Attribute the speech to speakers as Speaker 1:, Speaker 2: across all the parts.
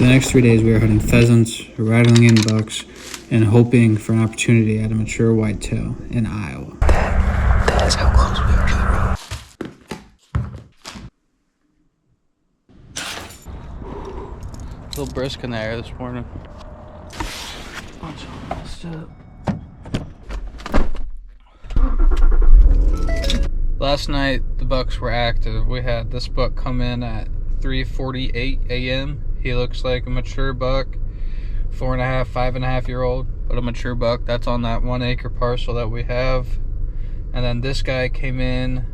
Speaker 1: For the next 3 days, we are hunting pheasants, rattling in bucks, and hoping for an opportunity at a mature whitetail in Iowa.
Speaker 2: That is how close we are to the road. A little brisk in the air this morning. Bunch of messed up. Last night the bucks were active. We had this buck come in at 3:48 a.m. He looks like a mature buck, 4.5, 5.5-year-old, but a mature buck. That's on that 1 acre parcel that we have. And then this guy came in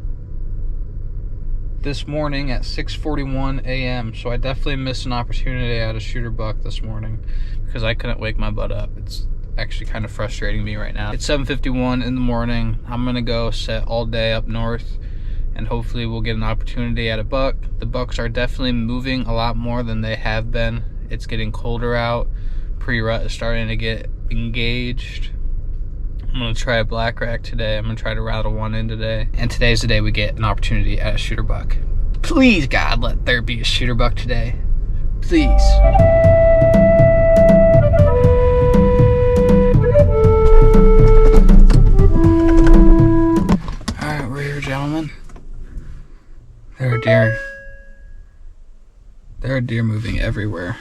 Speaker 2: this morning at 6:41 a.m. So I definitely missed an opportunity at a shooter buck this morning because I couldn't wake my butt up. It's actually kind of frustrating me right now. It's 7:51 in the morning. I'm gonna go set all day up north and hopefully we'll get an opportunity at a buck. The bucks are definitely moving a lot more than they have been. It's getting colder out. Pre-rut is starting to get engaged. I'm gonna try a black rack today. I'm gonna try to rattle one in today. And today's the day we get an opportunity at a shooter buck. Please, God, let there be a shooter buck today. Please. All right, we're here, gentlemen. There are deer. There are deer moving everywhere.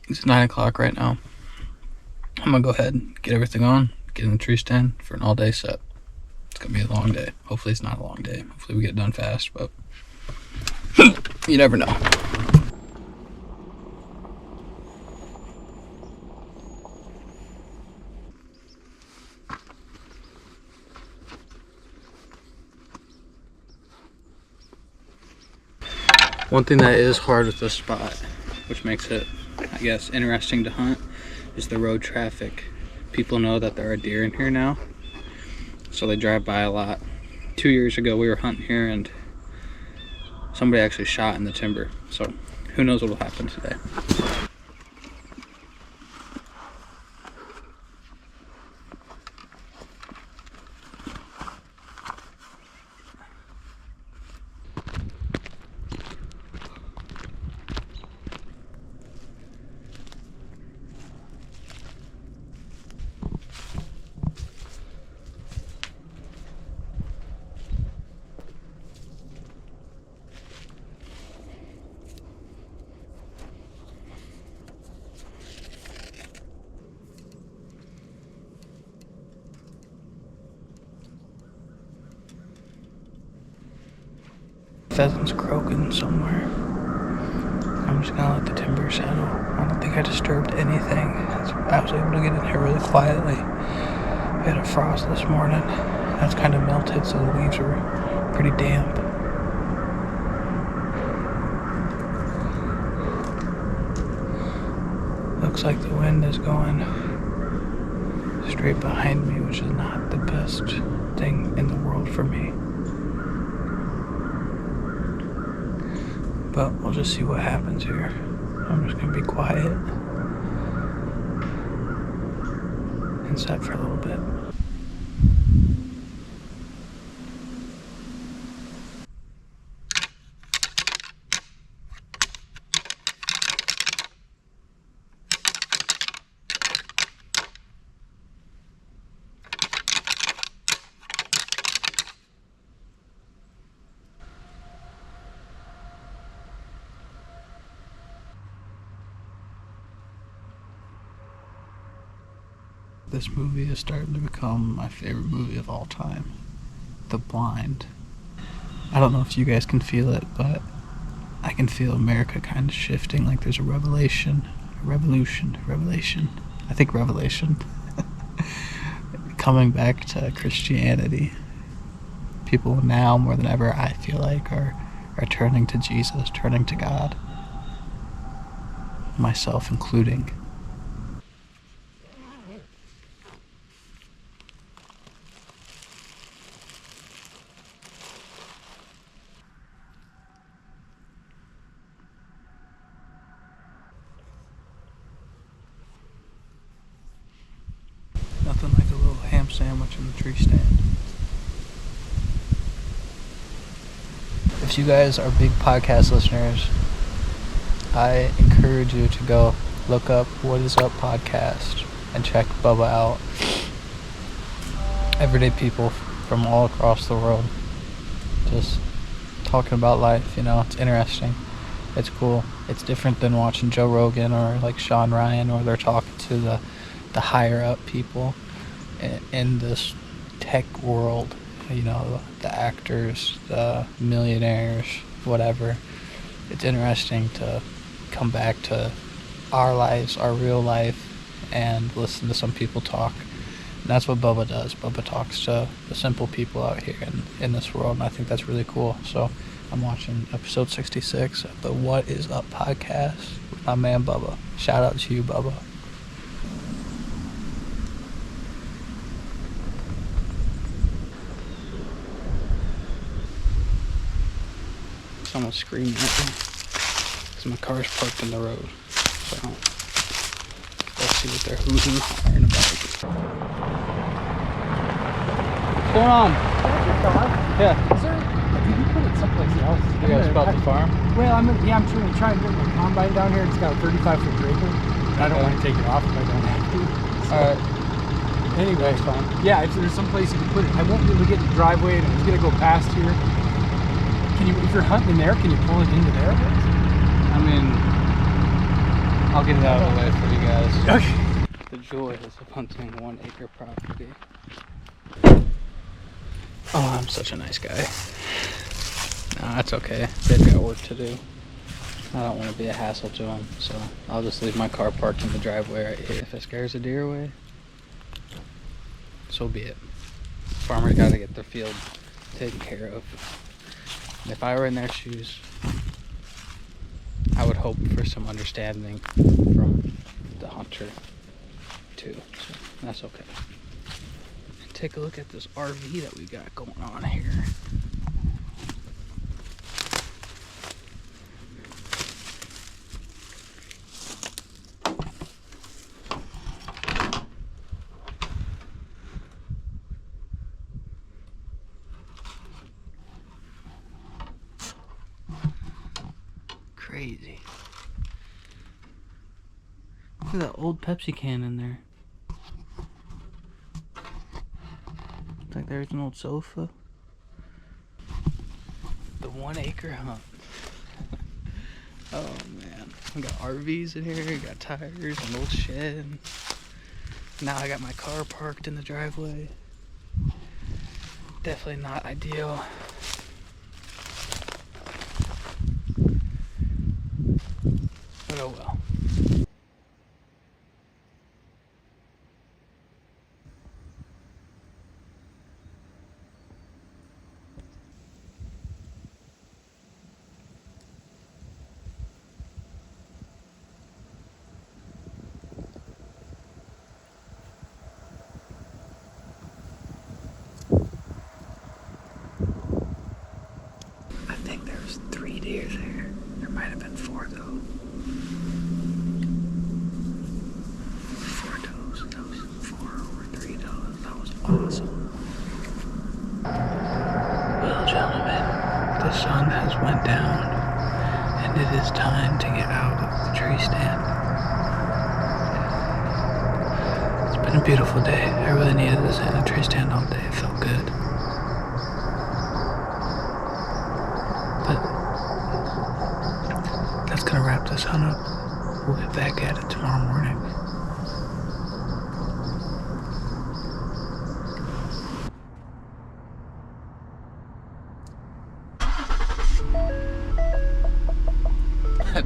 Speaker 2: It's 9 o'clock right now. I'm gonna go ahead and get everything on, get in the tree stand for an all-day set. It's gonna be a long day. Hopefully it's not a long day. Hopefully we get it done fast, but you never know. One thing that is hard with this spot, which makes it, I guess, interesting to hunt, is the road traffic. People know that there are deer in here now, so they drive by a lot. 2 years ago we were hunting here and somebody actually shot in the timber, so who knows what will happen today. Pheasant's croaking somewhere. I'm just gonna let the timber settle. I don't think I disturbed anything. I was able to get in here really quietly. We had a frost this morning. That's kind of melted, so the leaves were pretty damp. Looks like the wind is going straight behind me, which is not the best thing in the world for me. But we'll just see what happens here. I'm just gonna be quiet and set for a little bit. This movie is starting to become my favorite movie of all time. The Blind. I don't know if you guys can feel it, but I can feel America kind of shifting, like there's a revolution. I think revelation. Coming back to Christianity. People now, more than ever, I feel like, are turning to Jesus, turning to God. Myself including. Nothing like a little ham sandwich in the tree stand. If since you guys are big podcast listeners, I encourage you to go look up What Is Up podcast and check Bubba out. Everyday people from all across the world just talking about life, you know. It's interesting. It's cool. It's different than watching Joe Rogan or like Sean Ryan, or they're talking to the higher up people in this tech world, you know, the actors, the millionaires, whatever. It's interesting to come back to our lives, our real life, and listen to some people talk. And that's what Bubba does. Bubba talks to the simple people out here in this world, and I think that's really cool. So I'm watching episode 66 of the What Is Up podcast with my man Bubba. Shout out to you, Bubba. Someone's screaming at me because my car's parked in the road. So let's see what they're hooting and hollering about. What's going on? Yeah.
Speaker 3: Is there, did you put it someplace else?
Speaker 2: You guys about the farm?
Speaker 3: Well, I'm trying to bring my combine down here. It's got a 35-foot trailer, and I don't want to take it off if I don't have to. So,
Speaker 2: Alright.
Speaker 3: Anyway,
Speaker 2: That's fine.
Speaker 3: yeah, if there's some place you can put it, I won't be able to get in the driveway, and I was gonna go past here. Can you, if you're hunting in there, can you pull it into there?
Speaker 2: I mean, I'll get it out of the way for you guys.
Speaker 3: Okay.
Speaker 2: The joys of hunting 1 acre property. Oh, I'm such a nice guy. No, that's okay. They've got work to do. I don't want to be a hassle to them, so I'll just leave my car parked in the driveway right here. If it scares a deer away, so be it. Farmers got to get their field taken care of. And if I were in their shoes, I would hope for some understanding from the hunter too. So that's okay. And take a look at this RV that we got going on here. Crazy. Look at that old Pepsi can in there. Looks like there's an old sofa. The 1 acre hunt. Oh man. We got RVs in here, we got tires, an old shed. Now I got my car parked in the driveway. Definitely not ideal. But oh well. I think there was 3 deer there. There might have been 4 though. 4 does. That was 4 or 3 does. That was awesome. Well, gentlemen, the sun has went down, and it is time to get out of the tree stand. It's been a beautiful day. I really needed to sit in a tree stand all day. It felt good. But that's gonna wrap this hunt up. We'll get back at it tomorrow morning.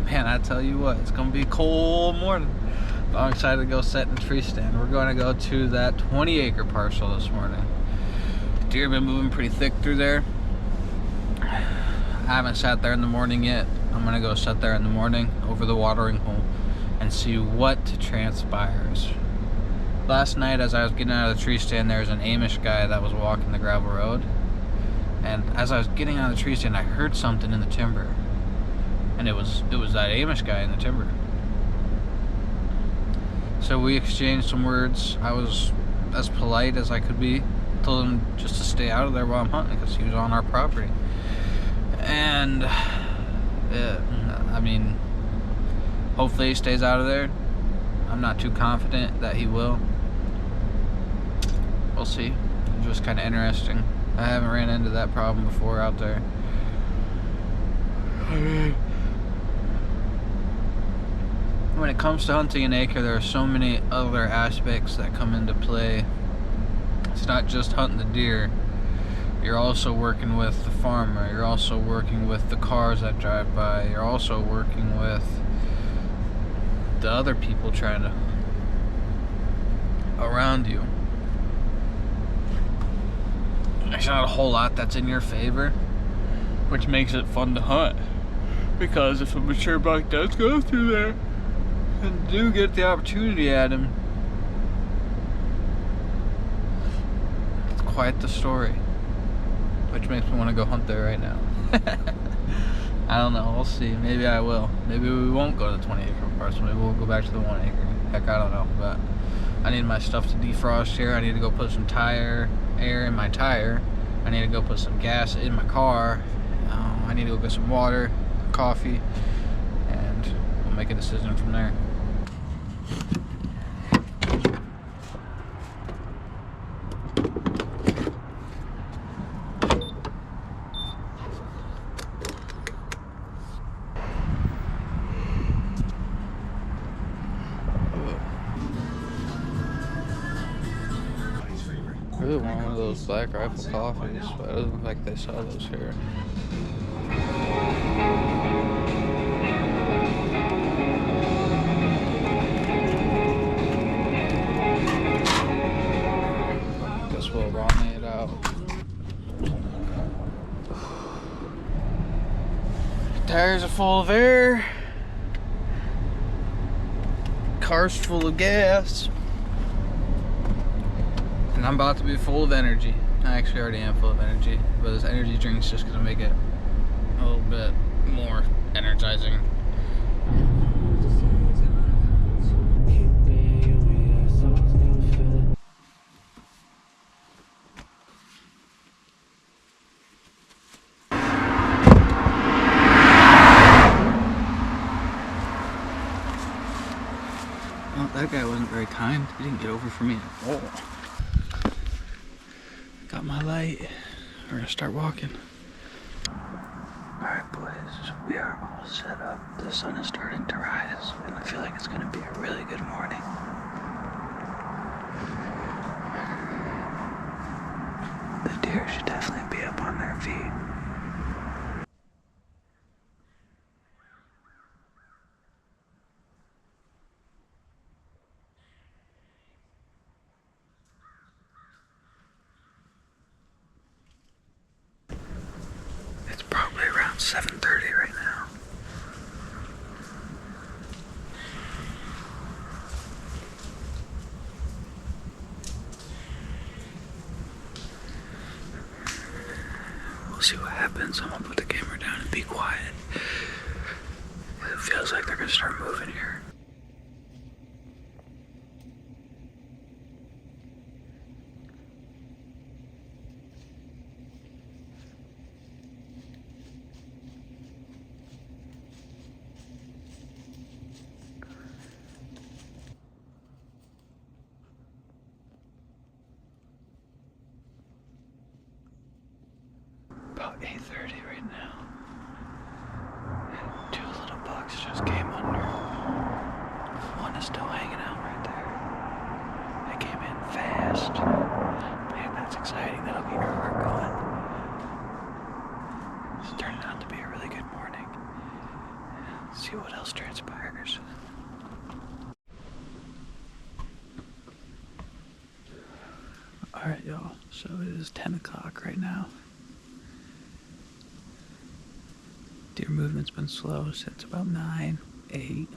Speaker 2: Man, I tell you what, it's gonna be a cold morning. But I'm excited to go set in the tree stand. We're gonna go to that 20 acre parcel this morning. The deer have been moving pretty thick through there. I haven't sat there in the morning yet. I'm gonna go sit there in the morning over the watering hole and see what transpires. Last night as I was getting out of the tree stand, there was an Amish guy that was walking the gravel road. And as I was getting out of the tree stand, I heard something in the timber. And it was that Amish guy in the timber. So we exchanged some words. I was as polite as I could be. Told him just to stay out of there while I'm hunting because he was on our property. And I mean, hopefully he stays out of there. I'm not too confident that he will. We'll see. It's just kind of interesting. I haven't ran into that problem before out there. When it comes to hunting an acre, there are so many other aspects that come into play. It's not just hunting the deer. You're also working with the farmer. You're also working with the cars that drive by. You're also working with the other people trying to around you. There's not a whole lot that's in your favor, which makes it fun to hunt. Because if a mature buck does go through there and do get the opportunity at him, it's quite the story. Which makes me want to go hunt there right now. I don't know, we'll see. Maybe I will. Maybe we won't go to the 20 acre parcel. Maybe we'll go back to the 1 acre. Heck, I don't know. But I need my stuff to defrost here. I need to go put some air in my tire. I need to go put some gas in my car. I need to go get some water, coffee, and we'll make a decision from there. I really want one of those Black Rifle coffees, but it doesn't look like they sell those here. Guess we'll run it out. Tires are full of air. Car's full of gas. And I'm about to be full of energy. I actually already am full of energy, but this energy drink's just gonna make it a little bit more energizing. Well, that guy wasn't very kind. He didn't get over for me at all. Got my light. We're gonna start walking. Alright boys, we are all set up. The sun is starting to rise, and I feel like it's gonna be a really good morning. The deer should definitely be up on their feet. It's probably around 7:30 right now. We'll see what happens. I'm gonna put the camera down and be quiet. It feels like they're gonna start moving here. About 8:30 right now. And 2 little bucks just came under. One is still hanging out right there. They came in fast. Man, that's exciting. That'll get your heart going. It's turning out to be a really good morning. Let's see what else transpires. Alright, y'all. So it is 10 o'clock right now. Deer movement's been slow since about 9, 8.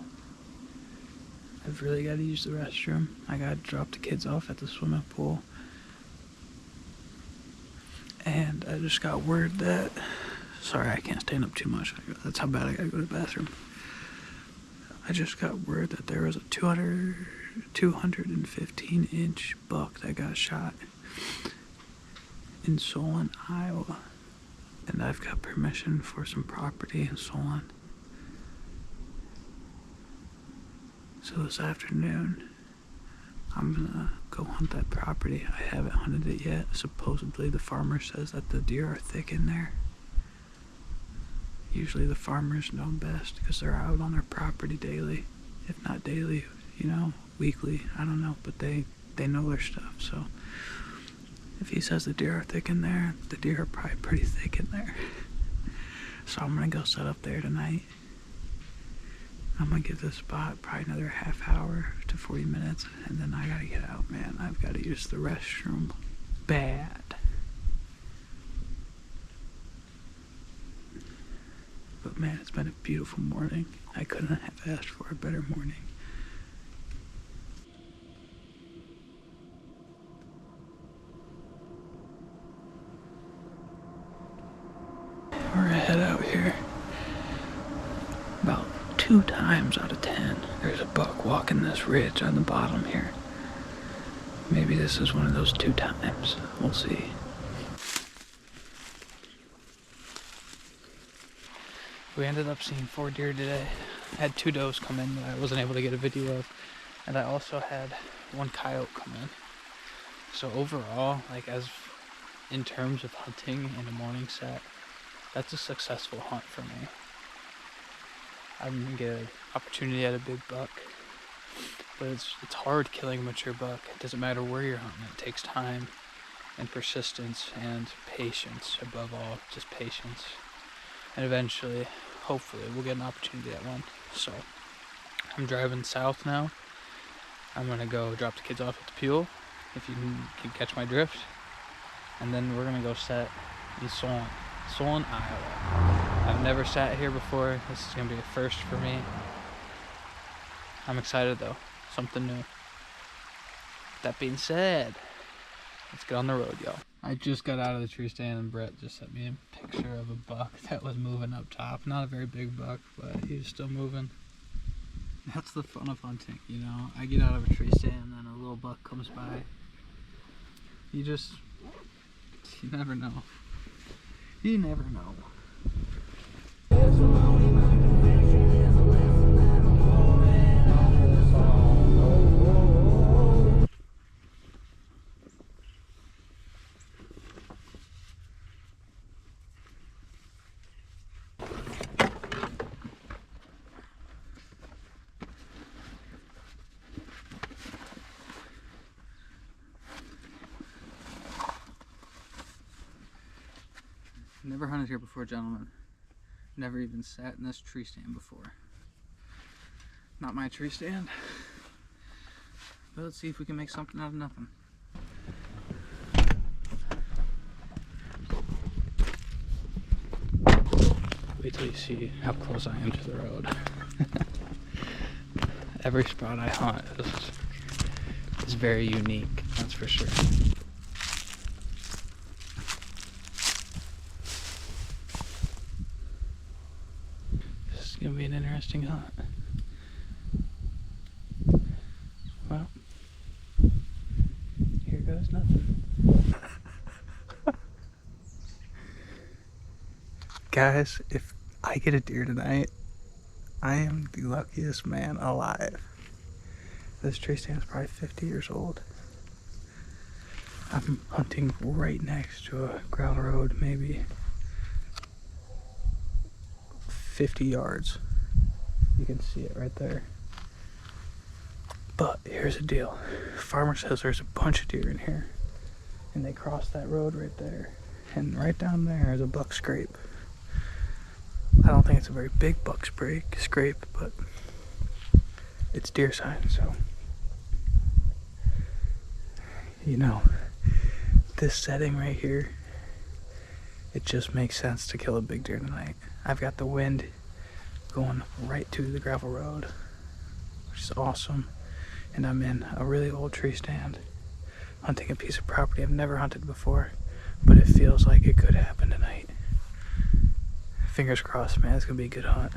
Speaker 2: I've really got to use the restroom. I got to drop the kids off at the swimming pool. And I just got word that... Sorry, I can't stand up too much. That's how bad I got to go to the bathroom. I just got word that there was a 215-inch buck that got shot in Solon, Iowa.
Speaker 1: And I've got permission for some property and so on. So this afternoon, I'm gonna go hunt that property. I haven't hunted it yet. Supposedly the farmer says that the deer are thick in there. Usually the farmers know best because they're out on their property daily. If not daily, weekly, I don't know, but they know their stuff. So if he says the deer are thick in there, the deer are probably pretty thick in there. So I'm gonna go set up there tonight. I'm gonna give this spot probably another half hour to 40 minutes, and then I gotta get out, man. I've gotta use the restroom bad. But man, it's been a beautiful morning. I couldn't have asked for a better morning. We're gonna head out here. About 2 times out of 10, there's a buck walking this ridge on the bottom here. Maybe this is one of those 2 times. We'll see. We ended up seeing 4 deer today. I had 2 does come in that I wasn't able to get a video of. And I also had 1 coyote come in. So overall, as in terms of hunting in a morning set, that's a successful hunt for me. I'm gonna get an opportunity at a big buck, but it's hard killing a mature buck. It doesn't matter where you're hunting. It takes time and persistence and patience, above all, just patience. And eventually, hopefully, we'll get an opportunity at one. So I'm driving south now. I'm gonna go drop the kids off at the Pule, if you can catch my drift, and then we're gonna go set in Solon, Iowa. I've never sat here before. This is gonna be a first for me. I'm excited though, something new. That being said, let's get on the road, y'all. I just got out of the tree stand and Brett just sent me a picture of a buck that was moving up top. Not a very big buck, but he was still moving. That's the fun of hunting, I get out of a tree stand and a little buck comes by. You never know. You never know. Never hunted here before, gentlemen. Never even sat in this tree stand before. Not my tree stand. But let's see if we can make something out of nothing. Wait till you see how close I am to the road. Every spot I hunt is very unique, that's for sure. This is gonna be an interesting hunt. Well, here goes nothing. Guys, if I get a deer tonight, I am the luckiest man alive. This tree stand is probably 50 years old. I'm hunting right next to a gravel road, maybe 50 yards. You can see it right there. But here's the deal. Farmer says there's a bunch of deer in here. And they cross that road right there. And right down there is a buck scrape. I don't think it's a very big buck scrape, but it's deer sign, so this setting right here, it just makes sense to kill a big deer tonight. I've got the wind going right to the gravel road, which is awesome, and I'm in a really old tree stand hunting a piece of property I've never hunted before, but it feels like it could happen tonight. Fingers crossed, man. It's gonna be a good hunt.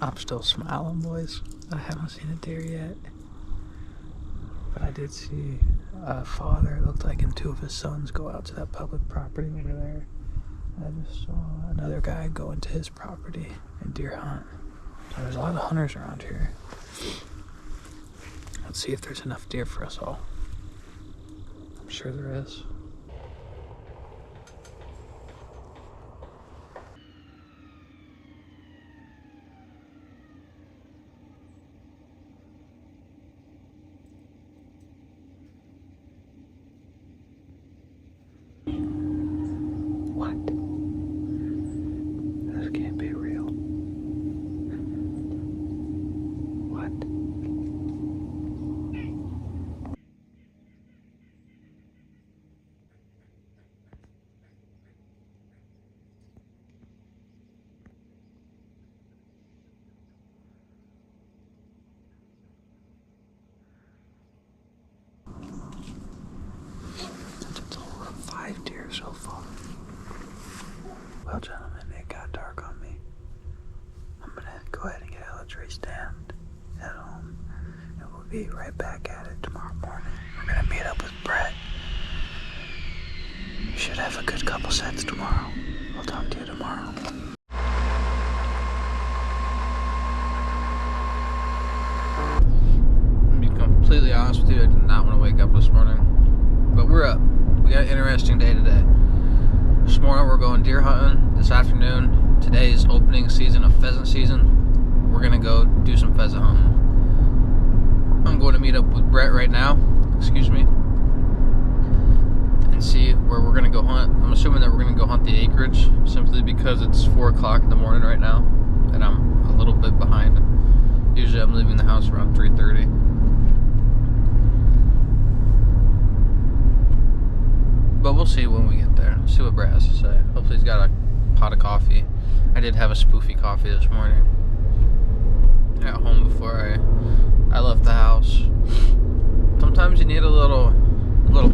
Speaker 1: I'm still smiling, boys. I haven't seen a deer yet. But I did see a father, it looked like, and two of his sons go out to that public property over there. I just saw another guy go into his property and deer hunt. So there's a lot of hunters around here. Let's see if there's enough deer for us all. I'm sure there is. What? This can't be real. What? That's a total of 5 deer so far. Well, gentlemen, it got dark on me. I'm gonna go ahead and get out of the tree stand, head home, and we'll be right back at it tomorrow morning. We're gonna meet up with Brett. You should have a good couple sets tomorrow. I'll talk to you tomorrow.
Speaker 2: To be completely honest with you, I did not want to wake up this morning. But we're up. We got an interesting day today. This morning we're going deer hunting. This afternoon, today's opening season of pheasant season. We're gonna go do some pheasant hunting. I'm going to meet up with Brett right now, excuse me, and see where we're gonna go hunt. I'm assuming that we're gonna go hunt the acreage, simply because it's 4 o'clock in the morning right now, and I'm a little bit behind. Usually I'm leaving the house around 3:30. But we'll see when we get there. See what Brett has to say. Hopefully he's got a pot of coffee. I did have a spoofy coffee this morning. I got home before I left the house. Sometimes you need a little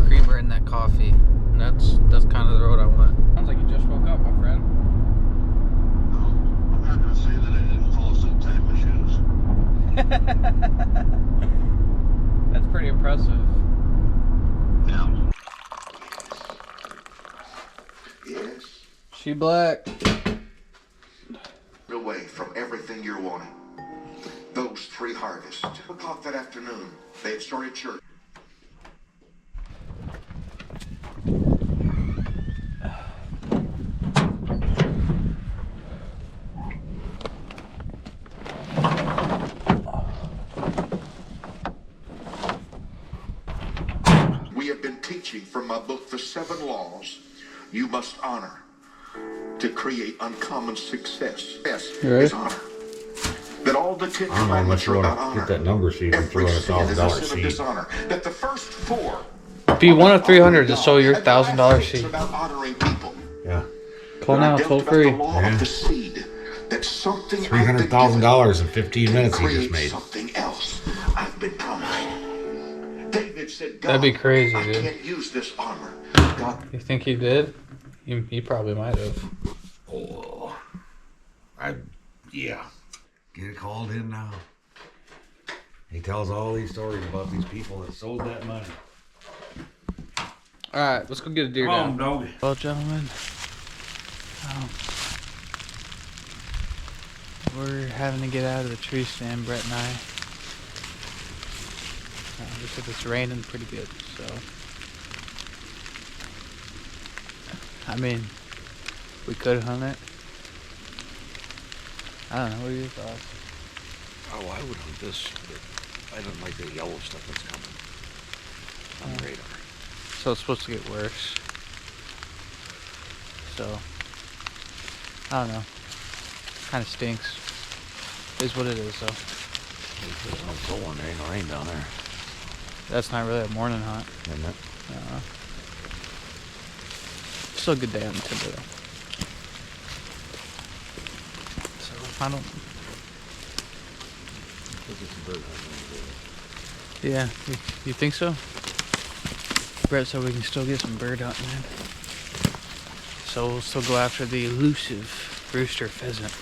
Speaker 2: creamer in that coffee. And that's kind of the road I went. Sounds like you just woke up, my friend.
Speaker 4: No, I'm happy to say that I didn't fall asleep tying my shoes.
Speaker 2: That's pretty impressive.
Speaker 4: Now. Yes.
Speaker 2: She black.
Speaker 4: Away from everything you're wanting. Those 3 harvests. 2 o'clock that afternoon, they had started church. We have been teaching from my book, The 7 Laws You Must Honor to create uncommon success. Yes, is honor. That all the 10 commandments are about honor.
Speaker 5: Get that number sheet and throw in $1,000 sheet.
Speaker 4: Dishonor. That the first 4
Speaker 2: Be one of 300 to sell your $1,000 sheet.
Speaker 4: about honoring people.
Speaker 5: Yeah.
Speaker 2: Call now, toll free.
Speaker 4: Yeah. The seed that something
Speaker 5: $300,000 in 15 minutes he just made.
Speaker 4: Something else I've been promised. David said, God,
Speaker 2: That'd be crazy,
Speaker 4: I
Speaker 2: dude.
Speaker 4: can't use this armor. God,
Speaker 2: You think he did? He probably might have.
Speaker 5: Oh. Yeah. Get it called in now. He tells all these stories about these people that sold that money.
Speaker 2: Alright, let's go get a deer down.
Speaker 5: Doggy.
Speaker 1: Well, gentlemen, we're having to get out of the tree stand, Brett and I. Because it's raining pretty good, so. I mean, we could hunt it. I don't know, what are your thoughts?
Speaker 5: Oh, I would hunt this, but I don't like the yellow stuff that's coming on the radar.
Speaker 1: So it's supposed to get worse. So, I don't know. Kind of stinks. Is what it is, though.
Speaker 5: It's full one, there ain't no rain down there.
Speaker 1: That's not really a morning hunt.
Speaker 5: Isn't it?
Speaker 1: Still a good day on the timber, though. So, I don't... Yeah, you think so? Brett said we can still get some bird hunting in. So we'll still go after the elusive rooster pheasant.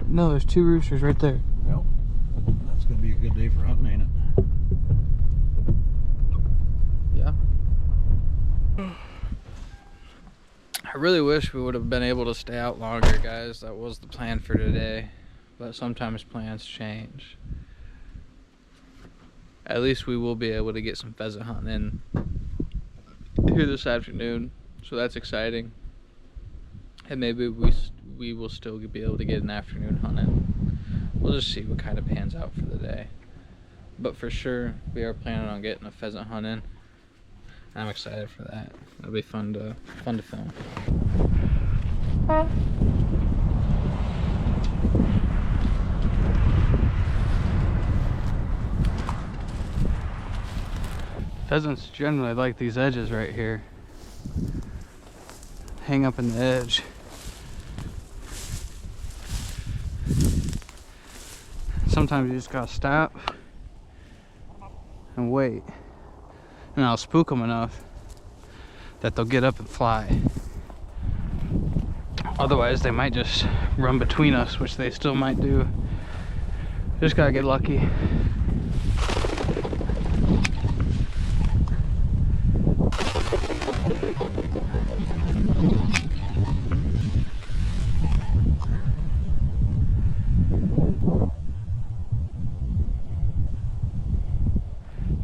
Speaker 1: No, there's 2 roosters right there.
Speaker 5: Well, that's gonna be a good day for hunting, ain't it?
Speaker 2: Yeah. I really wish we would have been able to stay out longer, guys. That was the plan for today. But sometimes plans change. At least we will be able to get some pheasant hunting in here this afternoon. So that's exciting. And maybe we will still be able to get an afternoon hunt in. We'll just see what kind of pans out for the day. But for sure, we are planning on getting a pheasant hunt in. I'm excited for that. It'll be fun to film.
Speaker 1: Pheasants generally like these edges right here. Hang up in the edge. Sometimes you just gotta stop and wait. And I'll spook them enough that they'll get up and fly. Otherwise, they might just run between us, which they still might do. Just gotta get lucky.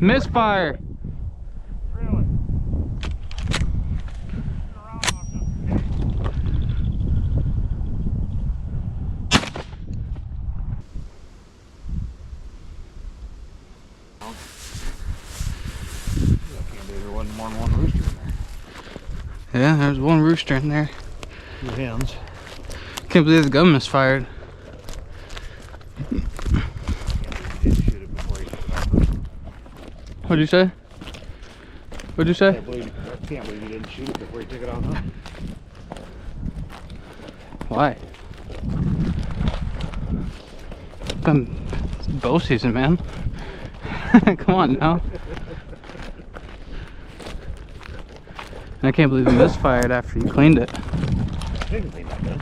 Speaker 1: Misfire.
Speaker 5: Really? There wasn't more than one rooster in there.
Speaker 1: Yeah, there's one rooster in there.
Speaker 5: 2 hens.
Speaker 1: Can't believe the gun misfired. What'd you say? What'd you say?
Speaker 5: I can't believe you didn't shoot it before you took it out, huh?
Speaker 1: Why? It's bow season, man. Come on now. I can't believe it misfired after you cleaned it.
Speaker 5: Didn't clean that gun.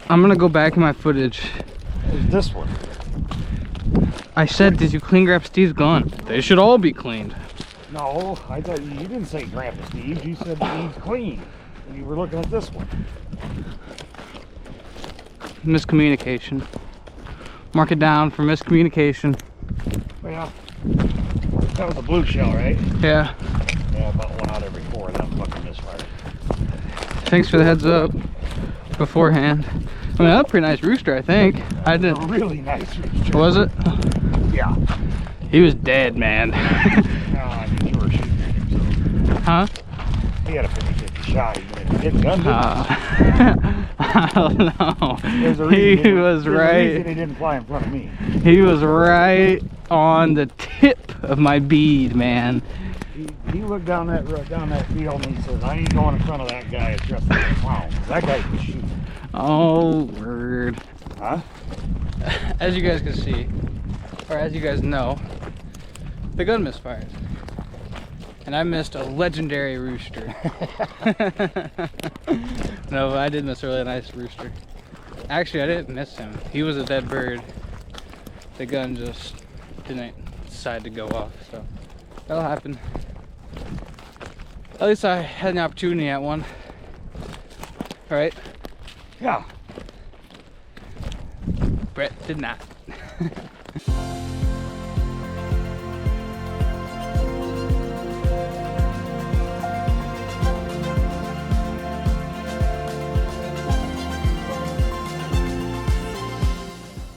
Speaker 1: I'm gonna go back in my footage.
Speaker 5: It was this one.
Speaker 1: I said, did you clean Grandpa Steve's gun? They should all be cleaned.
Speaker 5: No, I thought you didn't say Grandpa Steve's. You said Steve's clean. And you were looking at this one.
Speaker 1: Miscommunication. Mark it down for miscommunication.
Speaker 5: Well, that was a blue shell, right?
Speaker 1: Yeah.
Speaker 5: Yeah, about 1 out every 4 of them fucking misfired.
Speaker 1: Thanks for the heads up beforehand. I mean, that's a pretty nice rooster, I think. I did.
Speaker 5: A really nice rooster.
Speaker 1: Was it?
Speaker 5: Yeah.
Speaker 1: He was dead, man.
Speaker 5: No, I mean, you were shooting at him, so.
Speaker 1: Huh?
Speaker 5: He had a 50-50 shot. He didn't gun, didn't
Speaker 1: I don't know.
Speaker 5: There's a reason
Speaker 1: He was
Speaker 5: there's a
Speaker 1: right.
Speaker 5: reason he didn't fly in front of me.
Speaker 1: He was right on the tip of my bead, man.
Speaker 5: He looked down that field and he says, I ain't going in front of that guy. It's just a clown. That guy can shoot.
Speaker 1: Oh, word.
Speaker 5: Huh?
Speaker 1: As you guys can see, or as you guys know, the gun misfired. And I missed a legendary rooster. No, I did miss a really nice rooster. Actually, I didn't miss him. He was a dead bird. The gun just didn't decide to go off, so that'll happen. At least I had an opportunity at one. Right?
Speaker 5: Yeah.
Speaker 1: Brett did not.